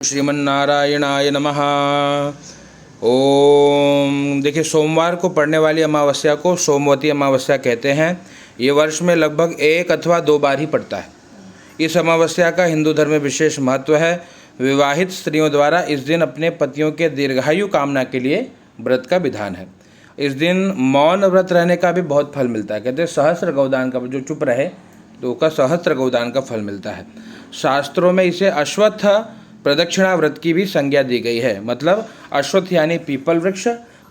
श्रीमन्नारायणाय नमः। ओम। देखिए, सोमवार को पड़ने वाली अमावस्या को सोमवती अमावस्या कहते हैं। ये वर्ष में लगभग 1 अथवा 2 बार ही पड़ता है। इस अमावस्या का हिंदू धर्म में विशेष महत्व है। विवाहित स्त्रियों द्वारा इस दिन अपने पतियों के दीर्घायु कामना के लिए व्रत का विधान है। इस दिन मौन व्रत रहने का भी बहुत फल मिलता है। कहते हैं सहस्त्र गौदान का, जो चुप रहे तो उसका सहस्त्र गौदान का फल मिलता है। शास्त्रों में इसे अश्वत्थ प्रदक्षिणा व्रत की भी संज्ञा दी गई है। मतलब अश्वत्थ यानी पीपल वृक्ष,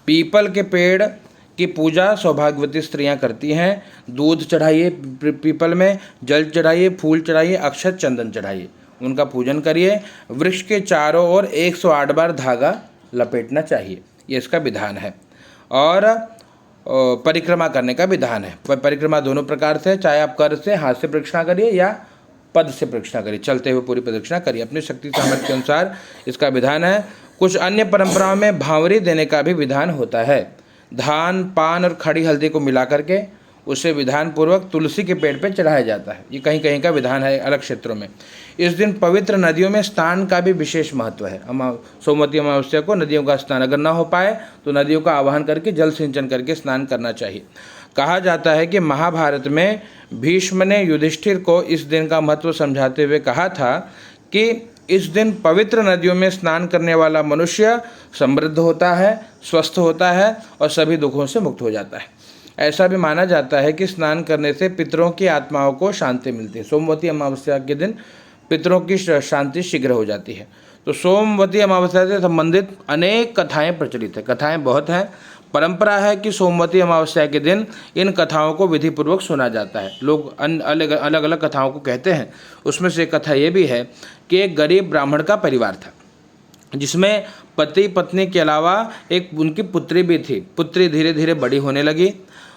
पीपल के पेड़ की पूजा सौभाग्यवती स्त्रियां करती हैं। दूध चढ़ाइए पीपल में, जल चढ़ाइए, फूल चढ़ाइए, अक्षत चंदन चढ़ाइए, उनका पूजन करिए। वृक्ष के चारों ओर 108 बार धागा लपेटना चाहिए, ये इसका विधान है। और परिक्रमा करने का विधान है। परिक्रमा दोनों प्रकार से, चाहे आप कर से हाथ से प्रदक्षिणा करिए या पद से प्रदक्षिणा करिए, चलते हुए पूरी प्रदक्षिणा करिए। अपनी शक्ति सामर्थ्य के अनुसार इसका विधान है। कुछ अन्य परंपराओं में भांवरी देने का भी विधान होता है। धान, पान और खड़ी हल्दी को मिला करके उसे विधान पूर्वक तुलसी के पेड़ पर चढ़ाया जाता है। ये कहीं कहीं का विधान है, अलग क्षेत्रों में। इस दिन पवित्र नदियों में स्नान का भी विशेष महत्व है। सोमवती अमावस्या को नदियों का स्नान अगर ना हो पाए तो नदियों का आवाहन करके जल सिंचन करके स्नान करना चाहिए। कहा जाता है कि महाभारत में भीष्म ने युधिष्ठिर को इस दिन का महत्व समझाते हुए कहा था कि इस दिन पवित्र नदियों में स्नान करने वाला मनुष्य समृद्ध होता है, स्वस्थ होता है और सभी दुखों से मुक्त हो जाता है। ऐसा भी माना जाता है कि स्नान करने से पितरों की आत्माओं को शांति मिलती है। सोमवती अमावस्या के दिन पितरों की शांति शीघ्र हो जाती है। तो सोमवती अमावस्या से संबंधित अनेक कथाएं प्रचलित है। कथाएं बहुत हैं। परंपरा है कि सोमवती अमावस्या के दिन इन कथाओं को विधिपूर्वक सुना जाता है। लोग अलग अलग कथाओं को कहते हैं। उसमें से एक कथा ये भी है कि एक गरीब ब्राह्मण का परिवार था, जिसमें पति पत्नी के अलावा एक उनकी पुत्री भी थी। पुत्री धीरे धीरे बड़ी होने लगी।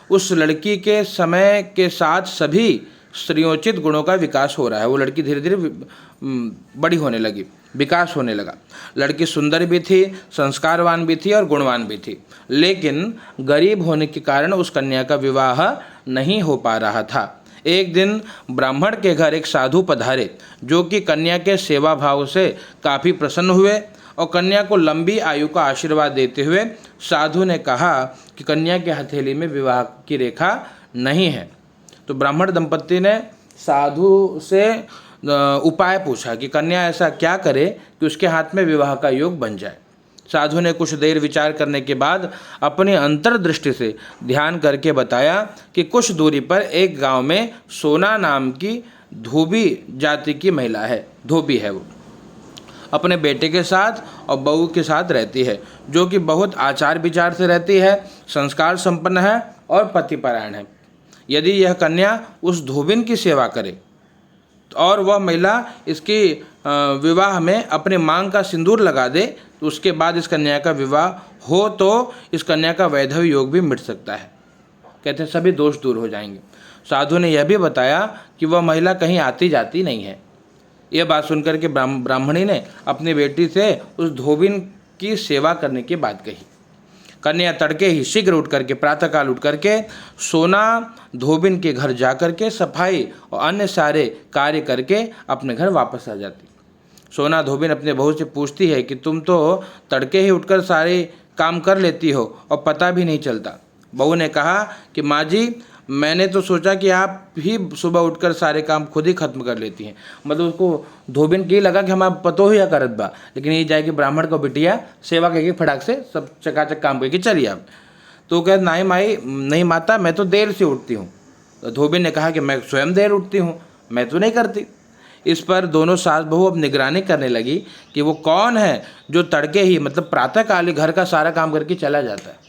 उस लड़की के समय के साथ सभी स्त्रियोचित गुणों का विकास हो रहा है। वो लड़की धीरे धीरे बड़ी होने लगी, विकास होने लगा। लड़की सुंदर भी थी, संस्कारवान भी थी और गुणवान भी थी। लेकिन गरीब होने के कारण उस कन्या का विवाह नहीं हो पा रहा था। एक दिन ब्राह्मण के घर एक साधु पधारे, जो कि कन्या के सेवा भाव से काफ़ी प्रसन्न हुए और कन्या को लंबी आयु का आशीर्वाद देते हुए साधु ने कहा कि कन्या के हथेली में विवाह की रेखा नहीं है। तो ब्राह्मण दंपत्ति ने साधु से उपाय पूछा कि कन्या ऐसा क्या करे कि उसके हाथ में विवाह का योग बन जाए। साधु ने कुछ देर विचार करने के बाद अपनी अंतर्दृष्टि से ध्यान करके बताया कि कुछ दूरी पर एक गांव में सोना नाम की धोबी जाति की महिला है। धोबी है, वो अपने बेटे के साथ और बहू के साथ रहती है, जो कि बहुत आचार विचार से रहती है, संस्कार संपन्न है और पतिपरायण है। यदि यह कन्या उस धोबिन की सेवा करे और वह महिला इसकी विवाह में अपने मांग का सिंदूर लगा दे, तो उसके बाद इस कन्या का विवाह हो तो इस कन्या का वैधव्य योग भी मिट सकता है। कहते हैं सभी दोष दूर हो जाएंगे। साधु ने यह भी बताया कि वह महिला कहीं आती जाती नहीं है। यह बात सुनकर के ब्राह्मणी ने अपनी बेटी से उस धोबिन की सेवा करने की बात कही। कन्या तड़के ही शीघ्र उठ करके, प्रातःकाल उठ करके सोना धोबिन के घर जा करके सफाई और अन्य सारे कार्य करके अपने घर वापस आ जाती। सोना धोबिन अपने बहू से पूछती है कि तुम तो तड़के ही उठकर सारे काम कर लेती हो और पता भी नहीं चलता। बहू ने कहा कि माँ जी, मैंने तो सोचा कि आप ही सुबह उठकर सारे काम खुद ही खत्म कर लेती हैं। मतलब उसको धोबिन के लगा कि हमारा पतो ही करत बा, लेकिन ये जाए कि ब्राह्मण को बिटिया सेवा करके फटाक से सब चकाचक काम करके चलिए आप। तो कह नहीं माई, नहीं माता, मैं तो देर से उठती हूँ। तो धोबिन ने कहा कि मैं स्वयं देर उठती हूँ, मैं तो नहीं करती। इस पर दोनों सास बहू अब निगरानी करने लगी कि वो कौन है जो तड़के ही, मतलब प्रातःकाल ही घर का सारा काम करके चला जाता है।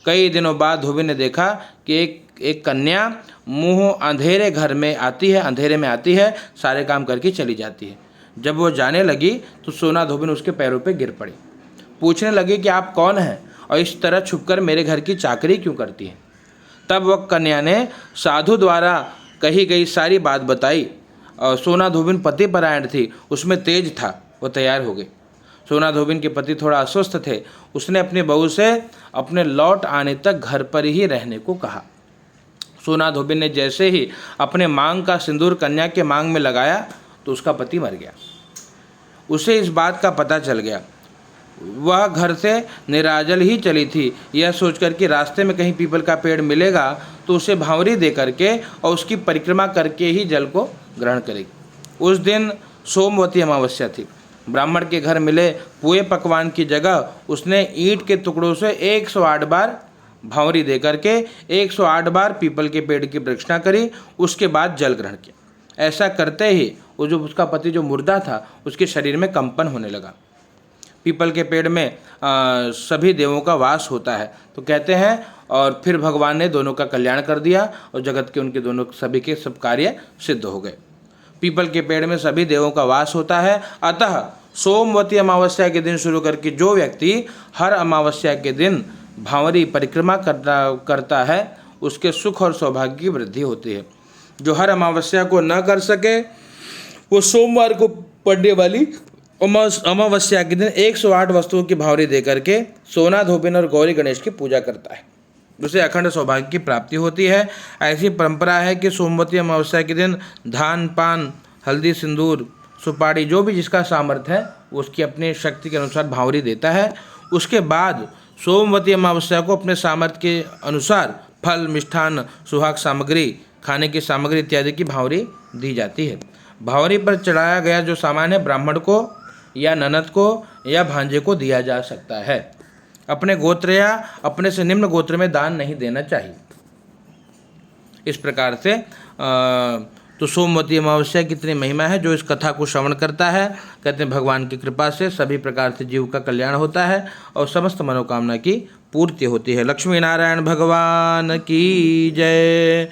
कई दिनों बाद धोबिन ने देखा कि एक कन्या मुँह अंधेरे घर में आती है, अंधेरे में आती है, सारे काम करके चली जाती है। जब वो जाने लगी तो सोना धोबिन उसके पैरों पे गिर पड़ी। पूछने लगी कि आप कौन हैं और इस तरह छुपकर मेरे घर की चाकरी क्यों करती हैं। तब वह कन्या ने साधु द्वारा कही गई सारी बात बताई। और सोना धोबिन पतिपरायण थी, उसमें तेज था, वो तैयार हो गई। सोना धोबिन के पति थोड़ा अस्वस्थ थे। उसने अपनी बहू से अपने लौट आने तक घर पर ही रहने को कहा। सोना धोबिन ने जैसे ही अपने मांग का सिंदूर कन्या के मांग में लगाया तो उसका पति मर गया। उसे इस बात का पता चल गया। वह घर से निराजल ही चली थी, यह सोचकर कि रास्ते में कहीं पीपल का पेड़ मिलेगा तो उसे भांवरी दे करके और उसकी परिक्रमा करके ही जल को ग्रहण करेगी। उस दिन सोमवती अमावस्या थी। ब्राह्मण के घर मिले पुए पकवान की जगह उसने ईंट के टुकड़ों से 108 बार भांवरी दे करके 108 बार पीपल के पेड़ की प्रदक्षिणा करी, उसके बाद जल ग्रहण किया। ऐसा करते ही वो जो उसका पति जो मुर्दा था उसके शरीर में कंपन होने लगा। पीपल के पेड़ में सभी देवों का वास होता है तो कहते हैं, और फिर भगवान ने दोनों का कल्याण कर दिया और जगत के उनके दोनों सभी के सब कार्य सिद्ध हो गए। पीपल के पेड़ में सभी देवों का वास होता है। अतः सोमवती अमावस्या के दिन शुरू करके जो व्यक्ति हर अमावस्या के दिन भांवरी परिक्रमा करता है उसके सुख और सौभाग्य की वृद्धि होती है। जो हर अमावस्या को न कर सके वो सोमवार को पड़ने वाली अमावस्या के दिन 108 वस्तुओं की भांवरी दे करके सोना धोबिन और गौरी गणेश की पूजा करता है, उसे अखंड सौभाग्य की प्राप्ति होती है। ऐसी परंपरा है कि सोमवती अमावस्या के दिन धान पान हल्दी सिंदूर सुपारी जो भी जिसका सामर्थ्य है वो उसकी अपनी शक्ति के अनुसार भांवरी देता है। उसके बाद सोमवती अमावस्या को अपने सामर्थ्य के अनुसार फल मिष्ठान सुहाग सामग्री खाने की सामग्री इत्यादि की भांवरी दी जाती है। भांवरी पर चढ़ाया गया जो सामान है ब्राह्मण को या ननद को या भांजे को दिया जा सकता है। अपने गोत्र या अपने से निम्न गोत्र में दान नहीं देना चाहिए। इस प्रकार से तो सोमवती अमावस्या की इतनी महिमा है। जो इस कथा को श्रवण करता है कहते हैं भगवान की कृपा से सभी प्रकार से जीव का कल्याण होता है और समस्त मनोकामना की पूर्ति होती है। लक्ष्मी नारायण भगवान की जय।